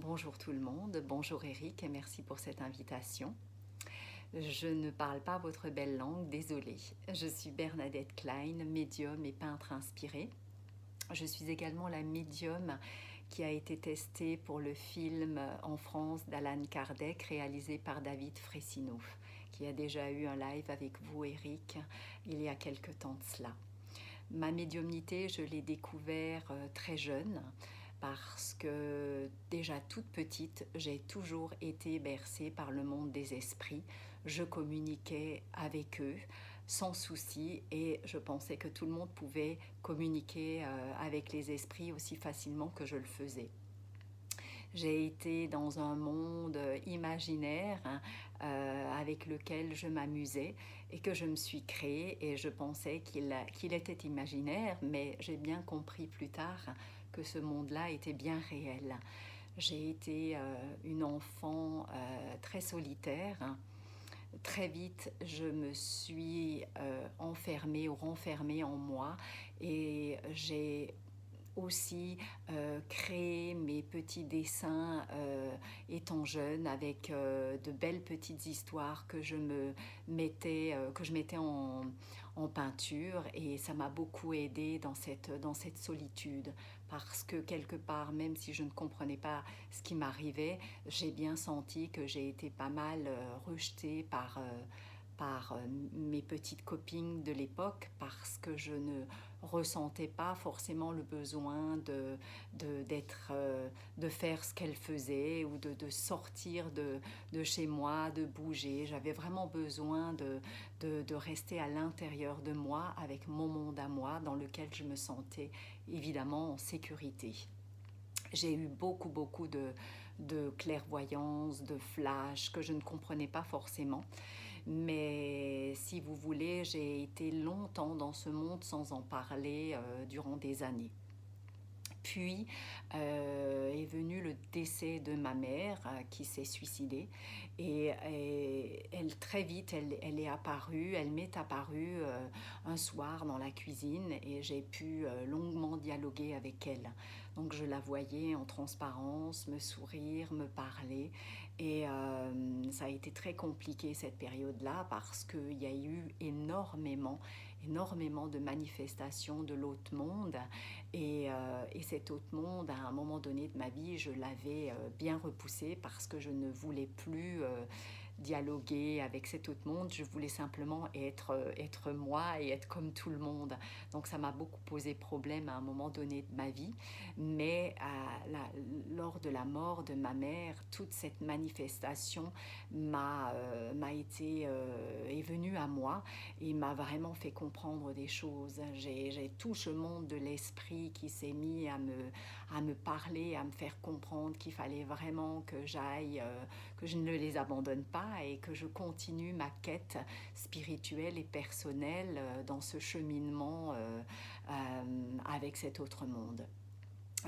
Bonjour tout le monde, bonjour Eric et merci pour cette invitation. Je ne parle pas votre belle langue, désolée. Je suis Bernadette Klein, médium et peintre inspirée. Je suis également la médium qui a été testée pour le film en France d'Alan Kardec réalisé par David Fressineau, qui a déjà eu un live avec vous Eric il y a quelque temps de cela. Ma médiumnité, je l'ai découvert très jeune parce que déjà toute petite, j'ai toujours été bercée par le monde des esprits. Je communiquais avec eux sans souci et je pensais que tout le monde pouvait communiquer avec les esprits aussi facilement que je le faisais. J'ai été dans un monde imaginaire avec lequel je m'amusais et que je me suis créé et je pensais qu'il était imaginaire, mais j'ai bien compris plus tard que ce monde-là était bien réel. J'ai été une enfant très solitaire. Très vite, je me suis enfermée ou renfermée en moi et j'ai aussi créé mes petits dessins étant jeune avec de belles petites histoires que je mettais en peinture et ça m'a beaucoup aidée dans cette solitude parce que quelque part, même si je ne comprenais pas ce qui m'arrivait, j'ai bien senti que j'ai été pas mal rejetée par mes petites copines de l'époque parce que je ne ressentais pas forcément le besoin de faire ce qu'elles faisaient ou de sortir de chez moi, de bouger. J'avais vraiment besoin de rester à l'intérieur de moi avec mon monde à moi dans lequel je me sentais évidemment en sécurité. J'ai eu beaucoup de clairvoyance, de flash que je ne comprenais pas forcément. Mais si vous voulez, j'ai été longtemps dans ce monde sans en parler durant des années. Puis est venu le décès de ma mère qui s'est suicidée et elle très vite elle est apparue, elle m'est apparue un soir dans la cuisine et j'ai pu longuement dialoguer avec elle. Donc je la voyais en transparence, me sourire, me parler et ça a été très compliqué cette période-là parce qu'il y a eu énormément de manifestations de l'autre monde et cet autre monde, à un moment donné de ma vie, je l'avais bien repoussé parce que je ne voulais plus dialoguer avec cet autre monde. Je voulais simplement être moi et être comme tout le monde. Donc ça m'a beaucoup posé problème à un moment donné de ma vie. Mais lors de la mort de ma mère, toute cette manifestation est venue à moi et m'a vraiment fait comprendre des choses. J'ai tout ce monde de l'esprit qui s'est mis à me parler, à me faire comprendre qu'il fallait vraiment que que je ne les abandonne pas et que je continue ma quête spirituelle et personnelle dans ce cheminement avec cet autre monde.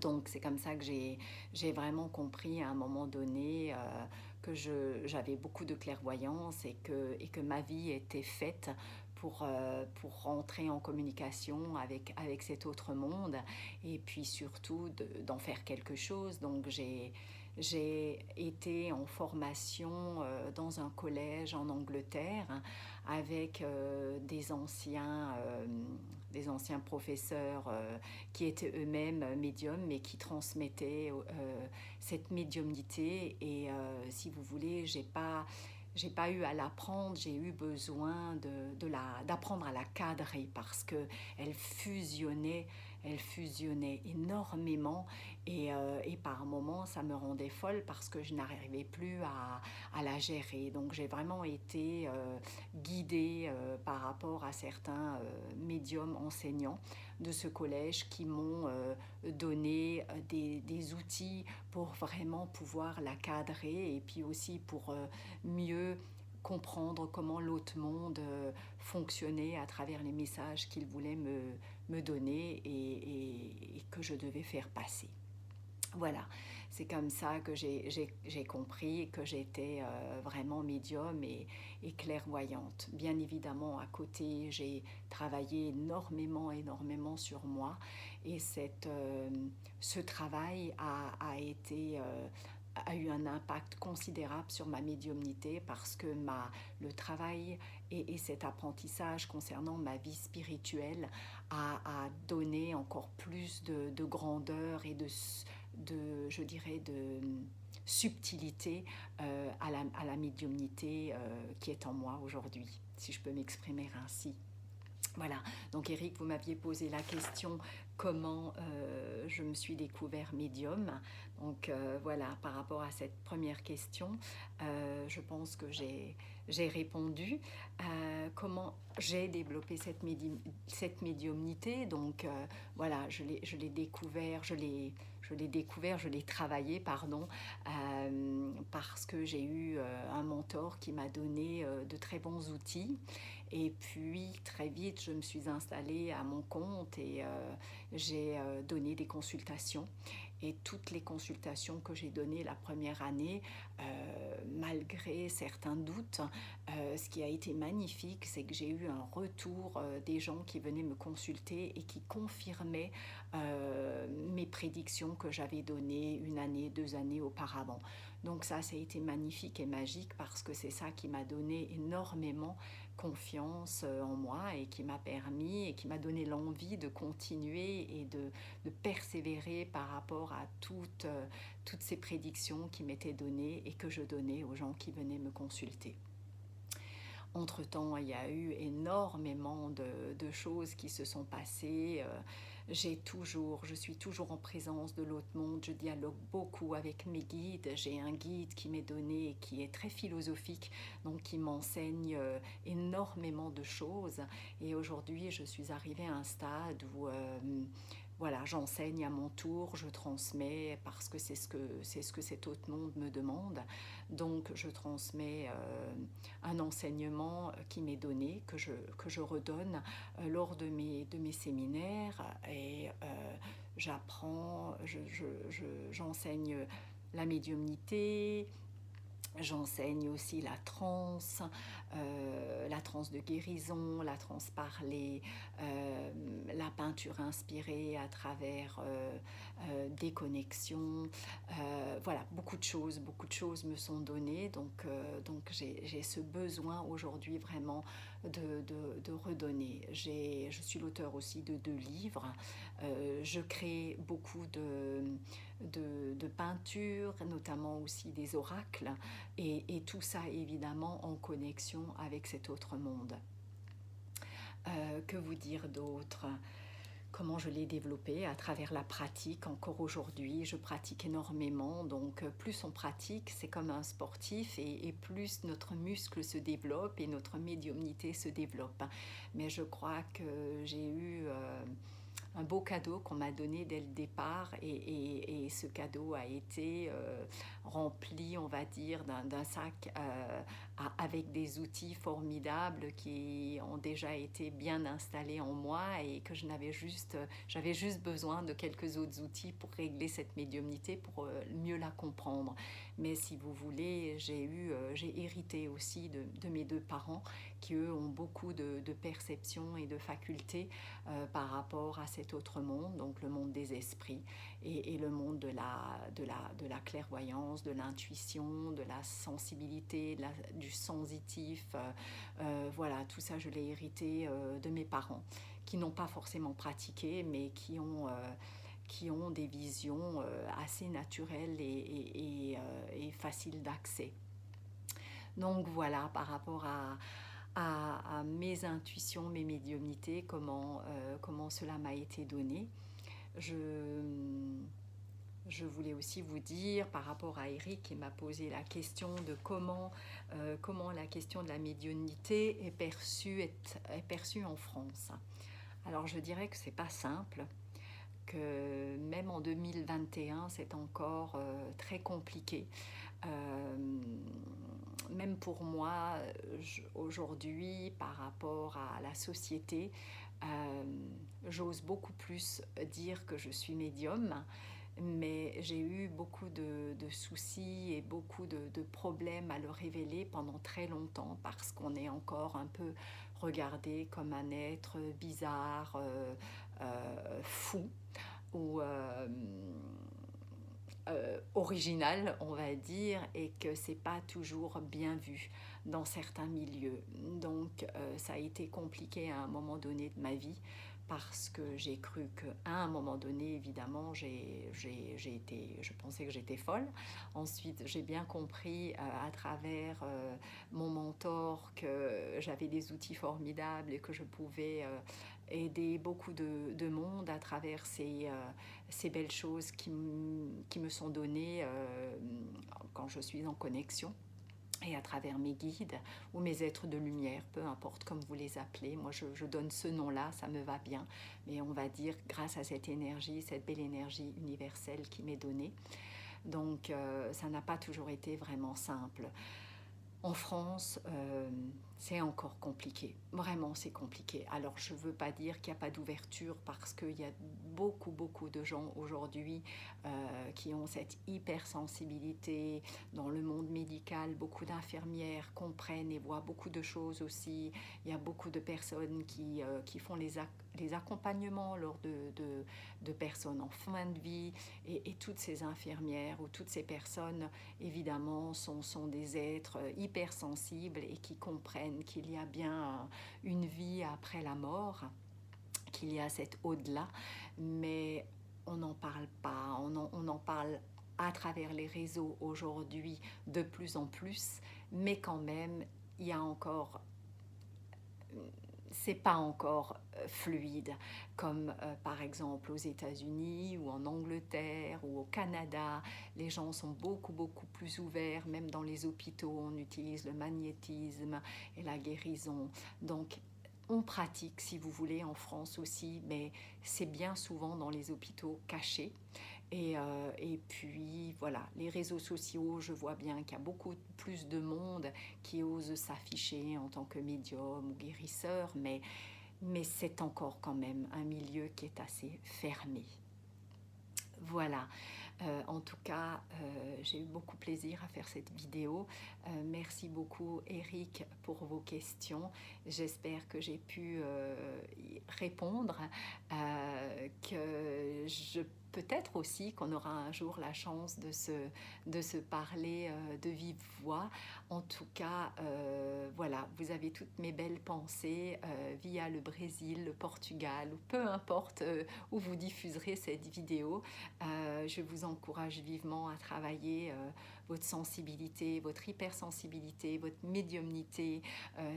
Donc c'est comme ça que j'ai vraiment compris à un moment donné que j'avais beaucoup de clairvoyance et que ma vie était faite pour rentrer en communication avec cet autre monde et puis surtout d'en faire quelque chose. Donc j'ai été en formation dans un collège en Angleterre avec des anciens professeurs qui étaient eux-mêmes médiums mais qui transmettaient cette médiumnité et si vous voulez, j'ai pas eu à l'apprendre, j'ai eu besoin d'apprendre à la cadrer parce qu'elle fusionnait, elle fusionnait énormément et par moments ça me rendait folle parce que je n'arrivais plus à la gérer. Donc j'ai vraiment été guidée par rapport à certains médiums enseignants de ce collège qui m'ont donné des outils pour vraiment pouvoir la cadrer et puis aussi pour mieux comprendre comment l'autre monde fonctionnait à travers les messages qu'il voulait me donner et que je devais faire passer. Voilà, c'est comme ça que j'ai compris que j'étais vraiment médium et clairvoyante. Bien évidemment, à côté, j'ai travaillé énormément sur moi et ce travail a été a eu un impact considérable sur ma médiumnité parce que le travail et cet apprentissage concernant ma vie spirituelle a donné encore plus de grandeur et je dirais, de subtilité à la médiumnité qui est en moi aujourd'hui, si je peux m'exprimer ainsi. Voilà, donc Eric, vous m'aviez posé la question comment je me suis découvert médium. Donc voilà, par rapport à cette première question, je pense que j'ai répondu. Comment j'ai développé cette médiumnité. Donc voilà, je l'ai découvert, je l'ai travaillé, pardon, parce que j'ai eu un mentor qui m'a donné de très bons outils. Et puis très vite, je me suis installée à mon compte et j'ai donné des consultations. Et toutes les consultations que j'ai données la première année, malgré certains doutes, ce qui a été magnifique, c'est que j'ai eu un retour des gens qui venaient me consulter et qui confirmaient mes prédictions que j'avais données 1 année, 2 années auparavant. Donc ça a été magnifique et magique parce que c'est ça qui m'a donné énormément confiance en moi et qui m'a permis et qui m'a donné l'envie de continuer et de persévérer par rapport à toutes ces prédictions qui m'étaient données et que je donnais aux gens qui venaient me consulter. Entre-temps, il y a eu énormément de choses qui se sont passées. Je suis toujours en présence de l'autre monde, je dialogue beaucoup avec mes guides. J'ai un guide qui m'est donné, qui est très philosophique, donc qui m'enseigne énormément de choses. Et aujourd'hui, je suis arrivée à un stade où voilà, j'enseigne à mon tour, je transmets parce que c'est ce que cet autre monde me demande. Donc je transmets un enseignement qui m'est donné, que je redonne lors de mes séminaires et j'apprends, j'enseigne la médiumnité. J'enseigne aussi la transe de guérison, la transe parlée, la peinture inspirée à travers des connexions. Voilà, beaucoup de choses me sont données. Donc j'ai ce besoin aujourd'hui vraiment de redonner. Je suis l'auteur aussi de 2 livres. Je crée beaucoup de peintures, notamment aussi des oracles, et tout ça évidemment en connexion avec cet autre monde. Que vous dire d'autre ? Comment je l'ai développé à travers la pratique. Encore aujourd'hui, je pratique énormément. Donc, plus on pratique, c'est comme un sportif et plus notre muscle se développe et notre médiumnité se développe. Mais je crois que j'ai eu un beau cadeau qu'on m'a donné dès le départ et ce cadeau a été rempli, on va dire, d'un sac avec des outils formidables qui ont déjà été bien installés en moi et que j'avais juste besoin de quelques autres outils pour régler cette médiumnité, pour mieux la comprendre. Mais si vous voulez, j'ai hérité aussi de mes 2 parents qui eux ont beaucoup de perception et de facultés par rapport à cet autre monde, donc le monde des esprits et le monde de la clairvoyance, de l'intuition, de la sensibilité, du sensitif. Voilà, tout ça je l'ai hérité de mes parents qui n'ont pas forcément pratiqué mais qui ont des visions assez naturelles et faciles d'accès. Donc voilà, par rapport à mes intuitions, mes médiumnités, comment cela m'a été donné. Je voulais aussi vous dire, par rapport à Eric qui m'a posé la question de comment la question de la médiumnité est perçue en France. Alors je dirais que c'est pas simple, que même en 2021 c'est encore très compliqué. Même pour moi, aujourd'hui, par rapport à la société, j'ose beaucoup plus dire que je suis médium, mais j'ai eu beaucoup de soucis et beaucoup de problèmes à le révéler pendant très longtemps parce qu'on est encore un peu regardé comme un être bizarre, fou, ou original, on va dire, et que c'est pas toujours bien vu dans certains milieux. Donc ça a été compliqué à un moment donné de ma vie parce que j'ai cru qu'à un moment donné, évidemment, je pensais que j'étais folle. Ensuite, j'ai bien compris à travers mon mentor que j'avais des outils formidables et que je pouvais aider beaucoup de monde à travers ces belles choses qui me sont données quand je suis en connexion et à travers mes guides ou mes êtres de lumière, peu importe comme vous les appelez. Moi, je donne ce nom-là, ça me va bien, mais on va dire grâce à cette énergie, cette belle énergie universelle qui m'est donnée. Donc, ça n'a pas toujours été vraiment simple. En France, c'est encore compliqué. Vraiment, c'est compliqué. Alors, je ne veux pas dire qu'il n'y a pas d'ouverture parce qu'il y a beaucoup, beaucoup de gens aujourd'hui qui ont cette hypersensibilité dans le monde médical. Beaucoup d'infirmières comprennent et voient beaucoup de choses aussi. Il y a beaucoup de personnes qui font les accompagnements lors de personnes en fin de vie. Et toutes ces infirmières ou toutes ces personnes, évidemment, sont des êtres hypersensibles et qui comprennent qu'il y a bien une vie après la mort, qu'il y a cet au-delà, mais on n'en parle pas, on en parle à travers les réseaux aujourd'hui de plus en plus, mais quand même, il y a encore c'est pas encore fluide comme par exemple aux États-Unis ou en Angleterre ou au Canada. Les gens sont beaucoup plus ouverts, même dans les hôpitaux on utilise le magnétisme et la guérison. Donc on pratique, si vous voulez, en France aussi, mais c'est bien souvent dans les hôpitaux cachés. Et puis voilà, les réseaux sociaux, je vois bien qu'il y a beaucoup plus de monde qui ose s'afficher en tant que médium ou guérisseur, mais c'est encore quand même un milieu qui est assez fermé. Voilà, en tout cas, j'ai eu beaucoup plaisir à faire cette vidéo. Merci beaucoup Eric pour vos questions. J'espère que j'ai pu y répondre, que peut-être aussi qu'on aura un jour la chance de se parler de vive voix. En tout cas, voilà, vous avez toutes mes belles pensées via le Brésil, le Portugal, ou peu importe où vous diffuserez cette vidéo. Je vous encourage vivement à travailler votre sensibilité, votre hypersensibilité, votre médiumnité.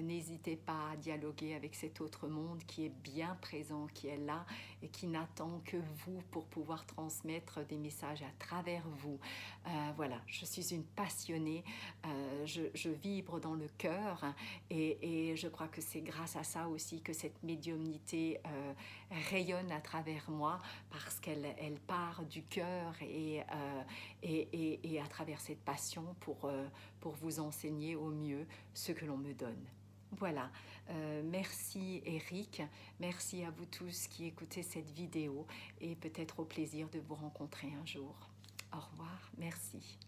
N'hésitez pas à dialoguer avec cet autre monde qui est bien présent, qui est là et qui n'attend que vous pour pouvoir transmettre des messages à travers vous. Voilà, je suis une passionnée, je vibre dans le cœur et je crois que c'est grâce à ça aussi que cette médiumnité rayonne à travers moi parce qu'elle part du cœur et à travers cette passion pour vous enseigner au mieux ce que l'on me donne. Voilà, merci Eric, merci à vous tous qui écoutez cette vidéo et peut-être au plaisir de vous rencontrer un jour. Au revoir, merci.